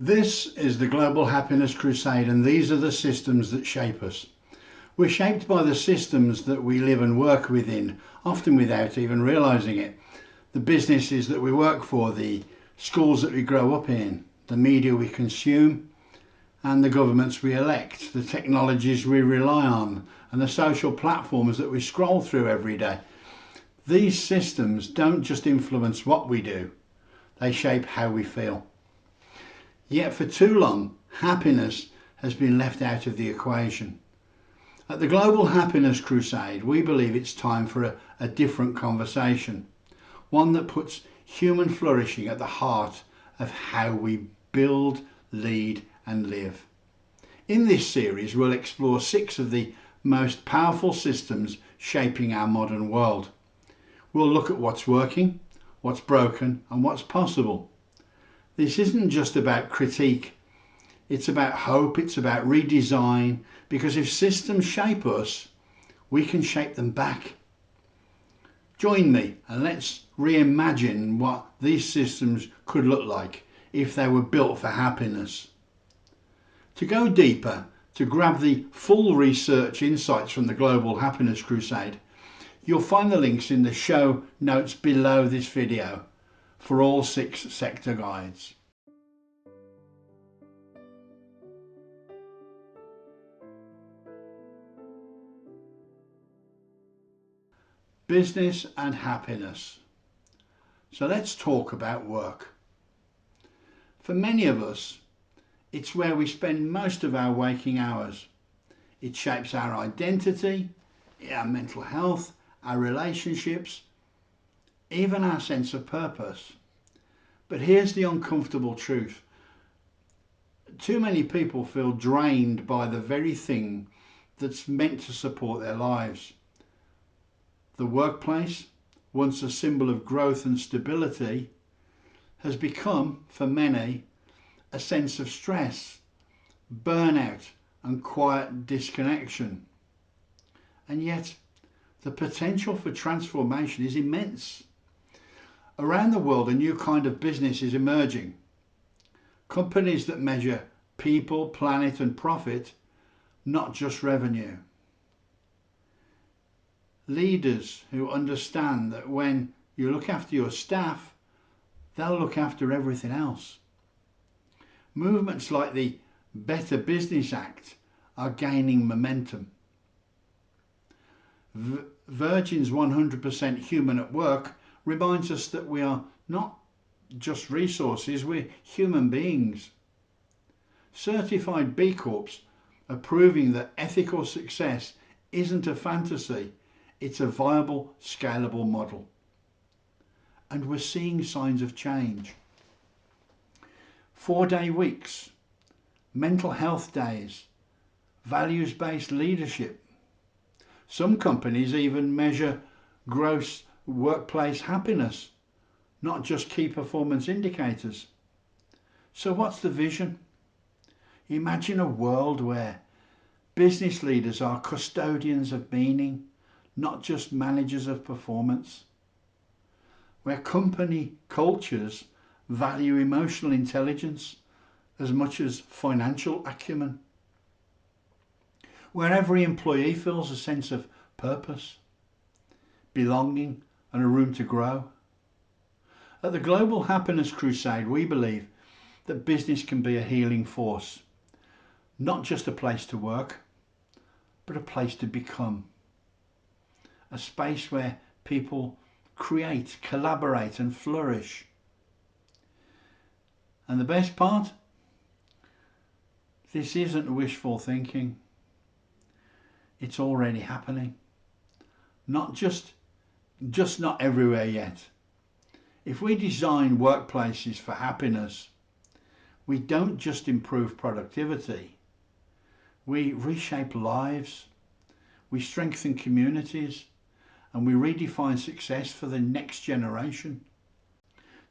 This is the Global Happiness Crusade, and these are the systems that shape us. We're shaped by the systems that we live and work within, often without even realising it. The businesses that we work for, the schools that we grow up in, the media we consume, and the governments we elect, the technologies we rely on, and the social platforms that we scroll through every day. These systems don't just influence what we do, they shape how we feel. Yet for too long, happiness has been left out of the equation. At the Global Happiness Crusade, we believe it's time for a different conversation, one that puts human flourishing at the heart of how we build, lead and live. In this series, we'll explore 6 of the most powerful systems shaping our modern world. We'll look at what's working, what's broken and what's possible. This isn't just about critique, it's about hope, it's about redesign, because if systems shape us, we can shape them back. Join me and let's reimagine what these systems could look like if they were built for happiness. To go deeper, to grab the full research insights from the Global Happiness Crusade, you'll find the links in the show notes below this video for all 6 sector guides. Business and happiness. So let's talk about work. For many of us, it's where we spend most of our waking hours. It shapes our identity, our mental health, our relationships, even our sense of purpose. But here's the uncomfortable truth. Too many people feel drained by the very thing that's meant to support their lives. The workplace, once a symbol of growth and stability, has become, for many, a sense of stress, burnout and quiet disconnection. And yet, the potential for transformation is immense. Around the world, a new kind of business is emerging. Companies that measure people, planet and profit, not just revenue. Leaders who understand that when you look after your staff, they'll look after everything else. Movements like the Better Business Act are gaining momentum. Virgin's 100% human at work reminds us that we are not just resources, we're human beings. Certified B Corps are proving that ethical success isn't a fantasy, it's a viable, scalable model. And we're seeing signs of change. 4-day weeks, mental health days, values-based leadership. Some companies even measure gross workplace happiness, not just key performance indicators. So what's the vision? Imagine a world where business leaders are custodians of meaning, not just managers of performance. Where company cultures value emotional intelligence as much as financial acumen. Where every employee feels a sense of purpose, belonging and a room to grow. At the Global Happiness Crusade, we believe that business can be a healing force, not just a place to work, but a place to become. A space where people create, collaborate and flourish. And the best part? This isn't wishful thinking. It's already happening. Not just not everywhere yet. If we design workplaces for happiness, we don't just improve productivity. We reshape lives, we strengthen communities, and we redefine success for the next generation.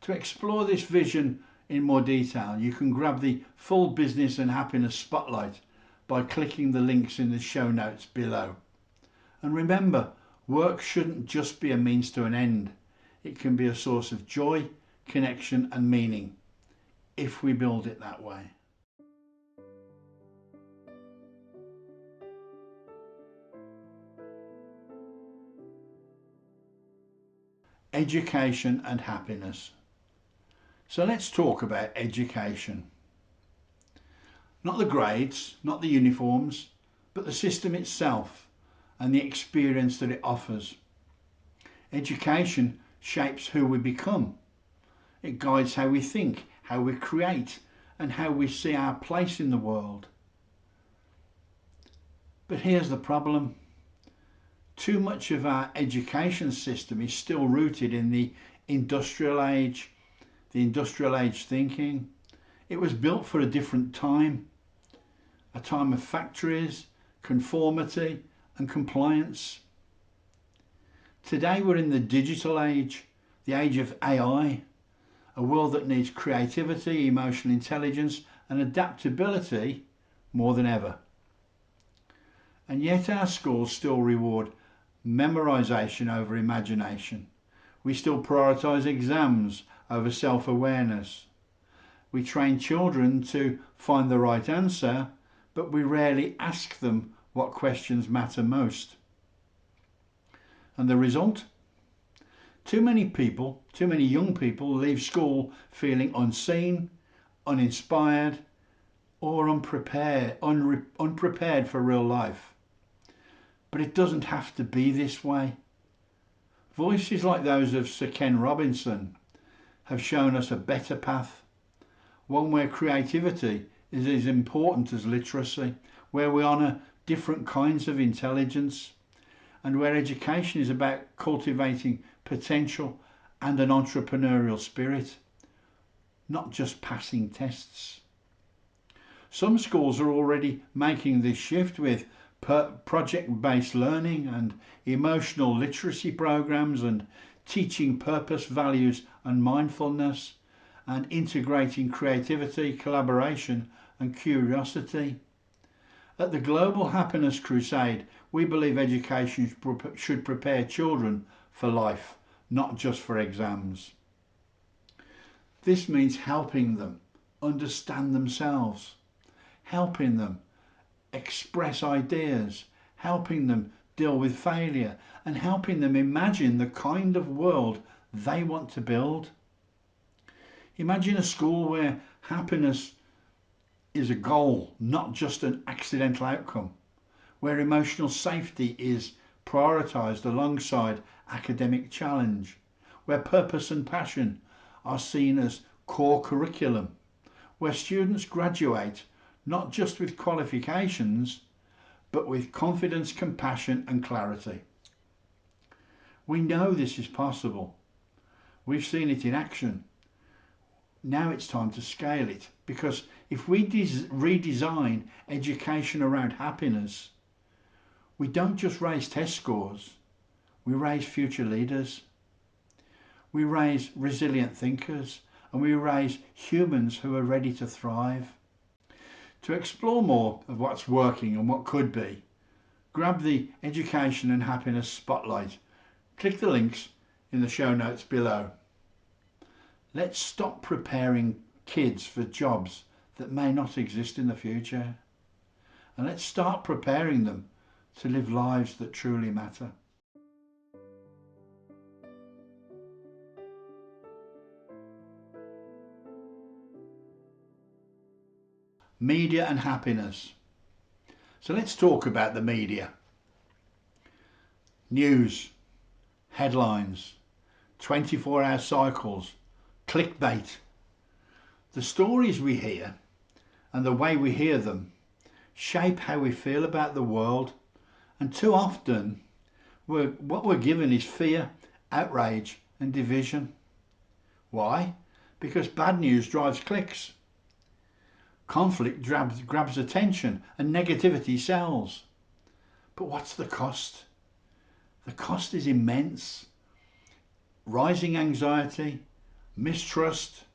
To explore this vision in more detail, you can grab the full Business and Happiness Spotlight by clicking the links in the show notes below. And remember, work shouldn't just be a means to an end. It can be a source of joy, connection and meaning. if we build it that way. Education and happiness. So let's talk about education. Not the grades, not the uniforms, but the system itself and the experience that it offers. Education shapes who we become. It guides how we think, how we create, and how we see our place in the world. But here's the problem. Too much of our education system is still rooted in the industrial age thinking. It was built for a different time, a time of factories, conformity and compliance. Today we're in the digital age, the age of AI, a world that needs creativity, emotional intelligence and adaptability more than ever. And yet our schools still reward memorisation over imagination. We still prioritise exams over self-awareness. We train children to find the right answer, but we rarely ask them what questions matter most. And the result? Too many young people leave school feeling unseen, uninspired, or unprepared for real life. But it doesn't have to be this way. Voices like those of Sir Ken Robinson have shown us a better path, one where creativity is as important as literacy, where we honour different kinds of intelligence, and where education is about cultivating potential and an entrepreneurial spirit, not just passing tests. Some schools are already making this shift with project-based learning and emotional literacy programs and teaching purpose, values and mindfulness and integrating creativity, collaboration and curiosity. At the Global Happiness Crusade, we believe education should prepare children for life, not just for exams. This means helping them understand themselves, helping them express ideas, helping them deal with failure, and helping them imagine the kind of world they want to build. Imagine a school where happiness is a goal, not just an accidental outcome, where emotional safety is prioritised alongside academic challenge, where purpose and passion are seen as core curriculum, where students graduate not just with qualifications, but with confidence, compassion and clarity. We know this is possible. We've seen it in action. Now it's time to scale it, because if we redesign education around happiness, we don't just raise test scores, we raise future leaders. We raise resilient thinkers, and we raise humans who are ready to thrive. To explore more of what's working and what could be, grab the Education and Happiness Spotlight. Click the links in the show notes below. Let's stop preparing kids for jobs that may not exist in the future. And let's start preparing them to live lives that truly matter. Media and happiness. So let's talk about the media. News, headlines, 24-hour cycles, clickbait. The stories we hear and the way we hear them shape how we feel about the world, and too often what we're given is fear, outrage and division. Why? Because bad news drives clicks. Conflict grabs attention and negativity sells. But what's the cost? The cost is immense. Rising anxiety, mistrust,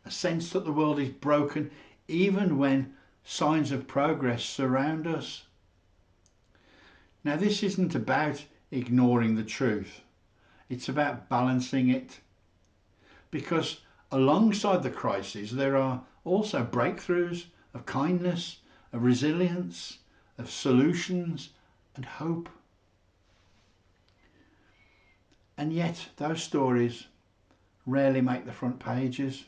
a sense that the world is broken even when signs of progress surround us. Now this isn't about ignoring the truth. It's about balancing it. Because Alongside the crises, there are also breakthroughs of kindness, of resilience, of solutions and hope. And yet those stories rarely make the front pages.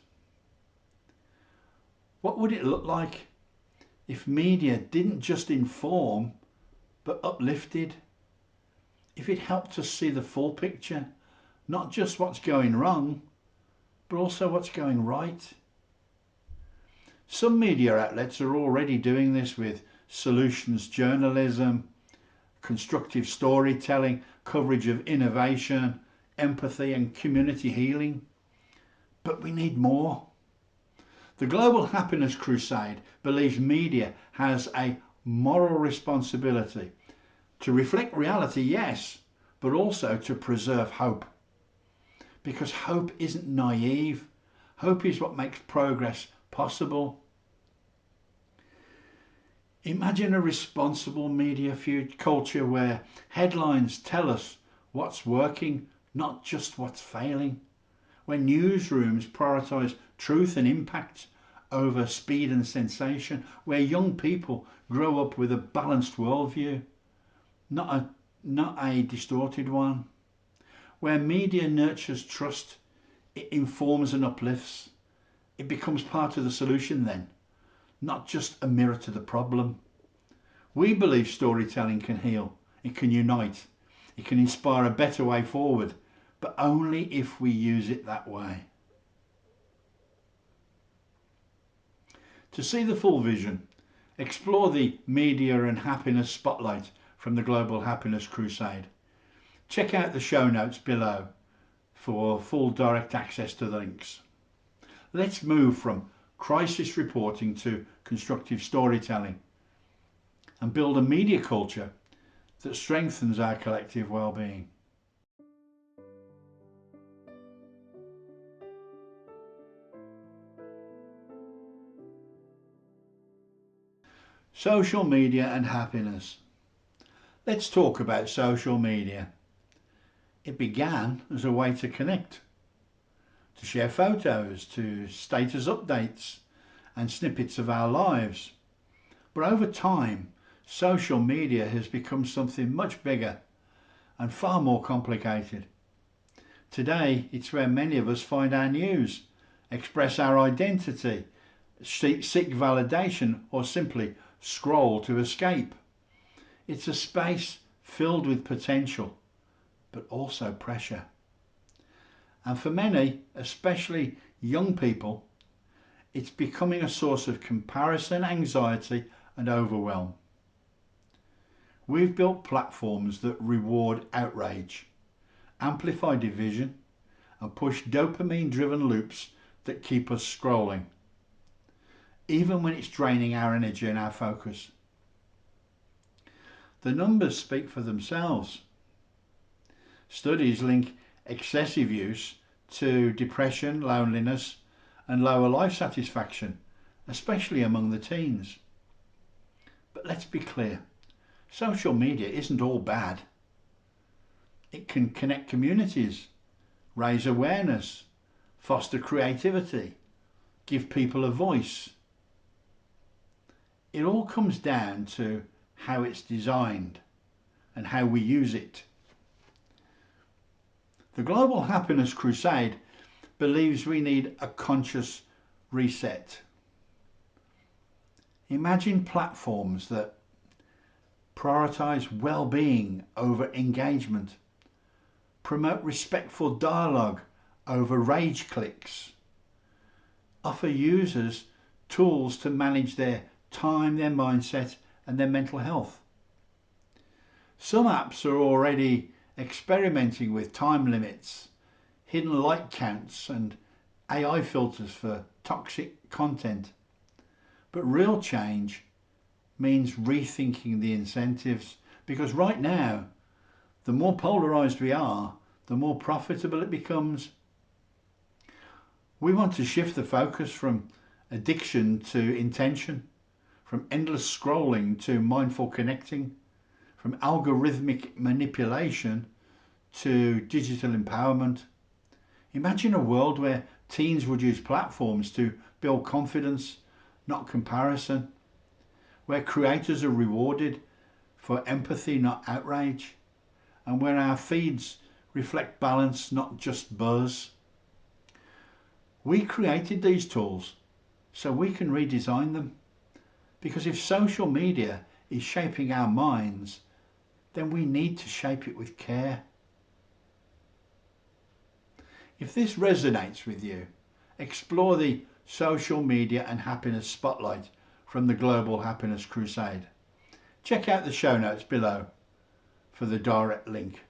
What would it look like if media didn't just inform but uplifted? If it helped us see the full picture, not just what's going wrong, but also what's going right? Some media outlets are already doing this with solutions journalism, constructive storytelling, coverage of innovation, empathy and community healing. But we need more. The Global Happiness Crusade believes media has a moral responsibility to reflect reality, yes, but also to preserve hope. Because hope isn't naive. Hope is what makes progress possible. Imagine a responsible media culture where headlines tell us what's working, not just what's failing. Where newsrooms prioritise truth and impact over speed and sensation. Where young people grow up with a balanced worldview, not a distorted one. Where media nurtures trust, it informs and uplifts. It becomes part of the solution then, not just a mirror to the problem. We believe storytelling can heal, it can unite, it can inspire a better way forward, but only if we use it that way. To see the full vision, explore the Media and Happiness Spotlight from the Global Happiness Crusade. Check out the show notes below for full direct access to the links. Let's move from crisis reporting to constructive storytelling and build a media culture that strengthens our collective well-being. Social media and happiness. Let's talk about social media. It began as a way to connect, to share photos, to status updates and snippets of our lives. But over time, social media has become something much bigger and far more complicated. Today, it's where many of us find our news, express our identity, seek validation, or simply scroll to escape. It's a space filled with potential, but also pressure. And for many, especially young people, it's becoming a source of comparison, anxiety, and overwhelm. We've built platforms that reward outrage, amplify division, and push dopamine-driven loops that keep us scrolling, even when it's draining our energy and our focus. The numbers speak for themselves. Studies link excessive use to depression, loneliness, and lower life satisfaction, especially among the teens. But let's be clear, social media isn't all bad. It can connect communities, raise awareness, foster creativity, give people a voice. It all comes down to how it's designed and how we use it. The Global Happiness Crusade believes we need a conscious reset. Imagine platforms that prioritise well-being over engagement, promote respectful dialogue over rage clicks, offer users tools to manage their time, their mindset and their mental health. Some apps are already experimenting with time limits, hidden like counts and AI filters for toxic content. But real change means rethinking the incentives, because right now, the more polarised we are, the more profitable it becomes. We want to shift the focus from addiction to intention, from endless scrolling to mindful connecting, from algorithmic manipulation to digital empowerment. Imagine a world where Teens would use platforms to build confidence, not comparison, where creators are rewarded for empathy, not outrage, and where our feeds reflect balance, not just buzz. We created these tools so we can redesign them, because if social media is shaping our minds, then we need to shape it with care. If this resonates with you, explore the Social Media and Happiness Spotlight from the Global Happiness Crusade. Check out the show notes below for the direct link.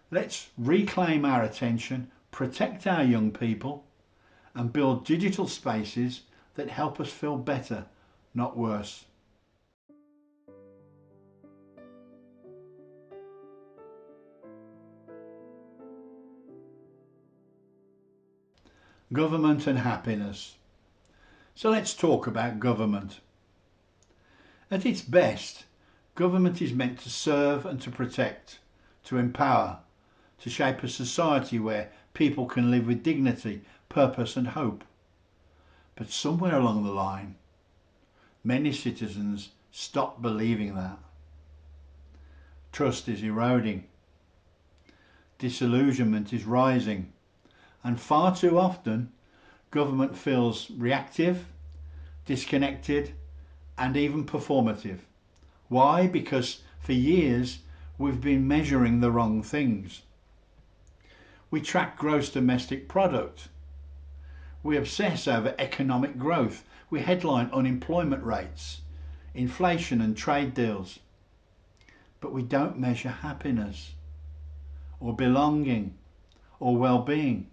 Let's reclaim our attention, protect our young people, and build digital spaces that help us feel better, not worse. Government and happiness. So let's talk about government. At its best, government is meant to serve and to protect, to empower, to shape a society where people can live with dignity, purpose and hope. But somewhere along the line, many citizens stop believing that. Trust is eroding. Disillusionment is rising. And far too often, government feels reactive, disconnected, and even performative. Why? Because for years we've been measuring the wrong things. We track gross domestic product. We obsess over economic growth. We headline unemployment rates, inflation and trade deals. But we don't measure happiness or belonging or well-being.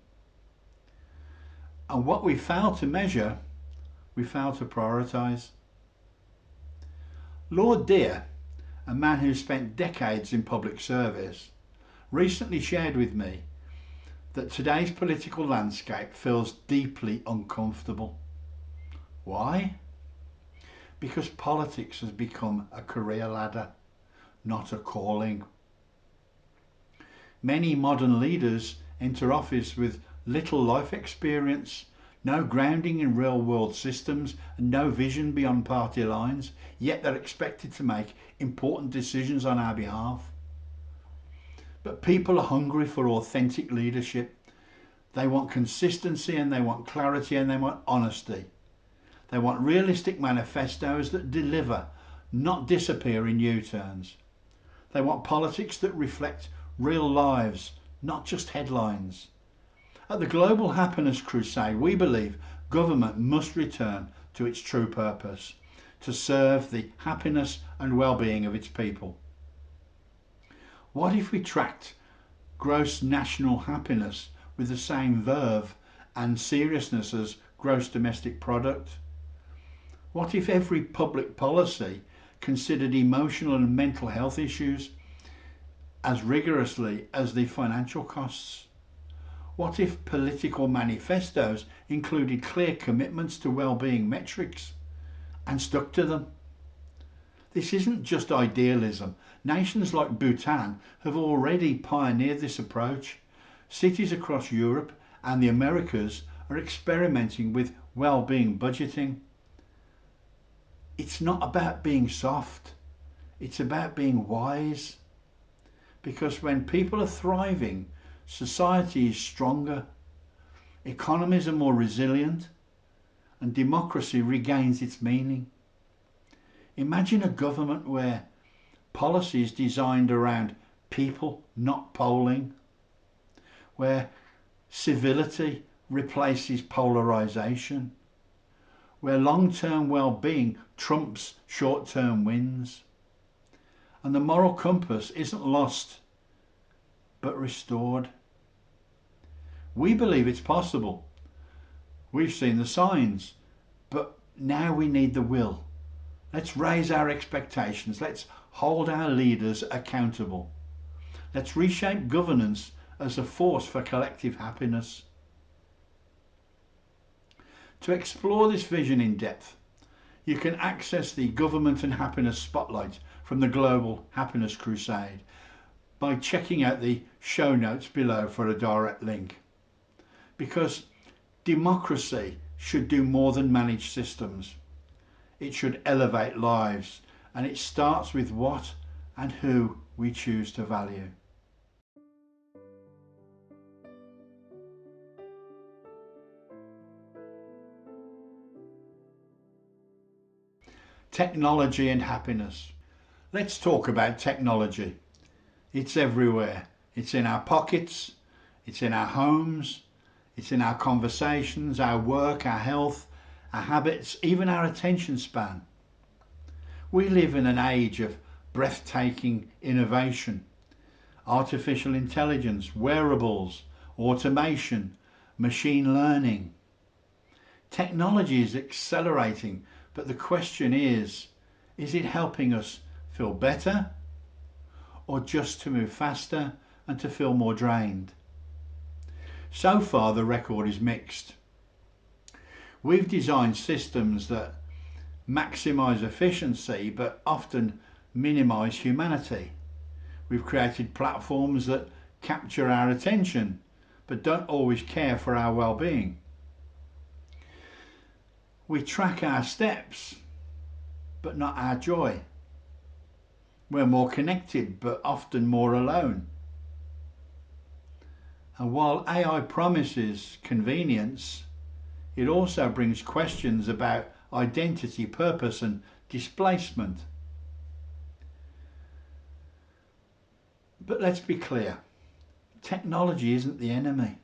And what we fail to measure, we fail to prioritise. Lord Deer, a man who spent decades in public service, recently shared with me that today's political landscape feels deeply uncomfortable. Why? Because politics has become a career ladder, not a calling. Many modern leaders enter office with little life experience, no grounding in real world systems and no vision beyond party lines, yet they're expected to make important decisions on our behalf. But people are hungry for authentic leadership. They want consistency and they want clarity and they want honesty. They want realistic manifestos that deliver, not disappear in U-turns. They want politics that reflect real lives, not just headlines. At the Global Happiness Crusade, we believe government must return to its true purpose, to serve the happiness and well-being of its people. What if we tracked gross national happiness with the same verve and seriousness as gross domestic product? What if every public policy considered emotional and mental health issues as rigorously as the financial costs? What if political manifestos included clear commitments to well-being metrics and stuck to them? This isn't just idealism. Nations like Bhutan have already pioneered this approach. Cities across Europe and the Americas are experimenting with well-being budgeting. It's not about being soft, it's about being wise. Because when people are thriving, society is stronger, economies are more resilient, and democracy regains its meaning. Imagine a government where policy is designed around people, not polling, where civility replaces polarisation, where long-term well-being trumps short-term wins, and the moral compass isn't lost but restored. We believe it's possible. We've seen the signs, but now we need the will. Let's raise our expectations. Let's hold our leaders accountable. Let's reshape governance as a force for collective happiness. To explore this vision in depth, you can access the Government and Happiness Spotlight from the Global Happiness Crusade by checking out the show notes below for a direct link. because democracy should do more than manage systems. It should elevate lives, and it starts with what and who we choose to value. Technology and happiness. Let's talk about technology. It's everywhere. It's in our pockets, it's in our homes, it's in our conversations, our work, our health, our habits, even our attention span. We live in an age of breathtaking innovation, artificial intelligence, wearables, automation, machine learning. Technology is accelerating, but the question is it helping us feel better or just to move faster and to feel more drained? So far the record is mixed. We've designed systems that maximise efficiency but often minimise humanity. We've created platforms that capture our attention but don't always care for our well-being. We track our steps but not our joy. We're more connected but often more alone. And while AI promises convenience, it also brings questions about identity, purpose and displacement. But let's be clear, technology isn't the enemy.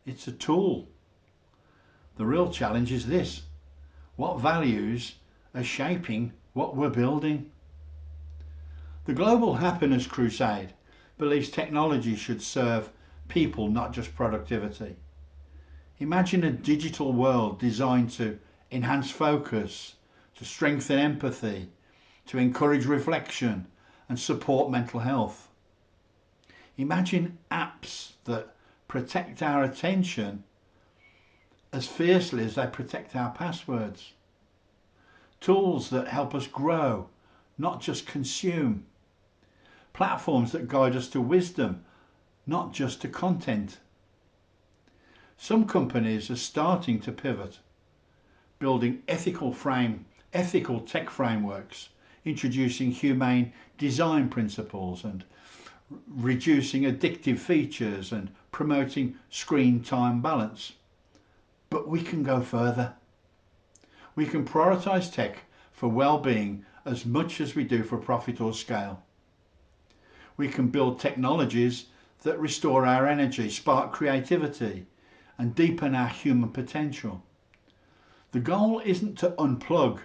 It's a tool. The real challenge is this: what values are shaping what we're building? The Global Happiness Crusade believes technology should serve people, not just productivity. Imagine a digital world designed to enhance focus, to strengthen empathy, to encourage reflection and support mental health. Imagine apps that protect our attention as fiercely as they protect our passwords. Tools that help us grow, not just consume. Platforms that guide us to wisdom, not just to content. Some companies are starting to pivot, building ethical tech frameworks, introducing humane design principles and reducing addictive features and promoting screen time balance. But we can go further. We can prioritise tech for well-being as much as we do for profit or scale. We can build technologies that restore our energy, spark creativity and deepen our human potential. The goal isn't to unplug,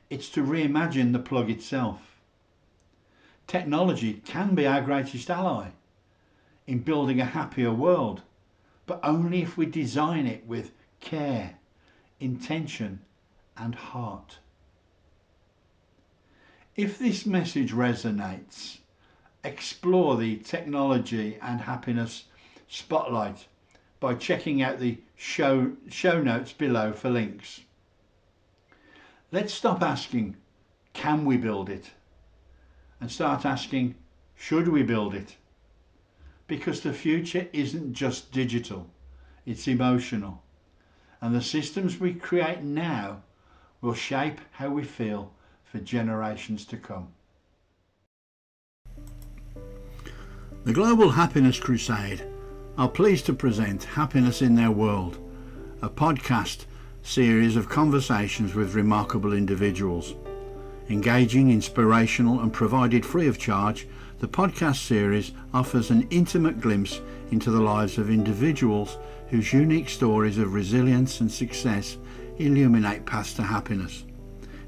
it's to reimagine the plug itself. Technology can be our greatest ally in building a happier world, but only if we design it with care, intention and heart. If this message resonates, explore the Technology and Happiness Spotlight by checking out the show notes below for links. Let's stop asking, can we build it? And start asking, should we build it? Because the future isn't just digital, it's emotional. And the systems we create now will shape how we feel for generations to come. The Global Happiness Crusade are pleased to present Happiness in Their World, a podcast series of conversations with remarkable individuals. Engaging, inspirational and provided free of charge, the podcast series offers an intimate glimpse into the lives of individuals whose unique stories of resilience and success illuminate paths to happiness,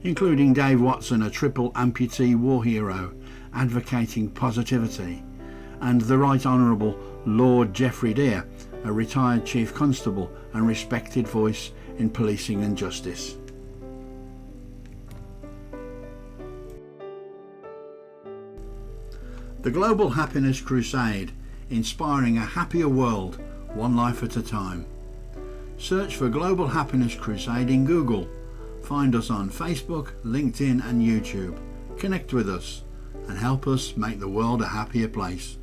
including Dave Watson, a triple amputee war hero advocating positivity, and the Right Honourable Lord Geoffrey Deere, a retired Chief Constable and respected voice in policing and justice. The Global Happiness Crusade, inspiring a happier world, one life at a time. Search for Global Happiness Crusade in Google. Find us on Facebook, LinkedIn and YouTube. Connect with us and help us make the world a happier place.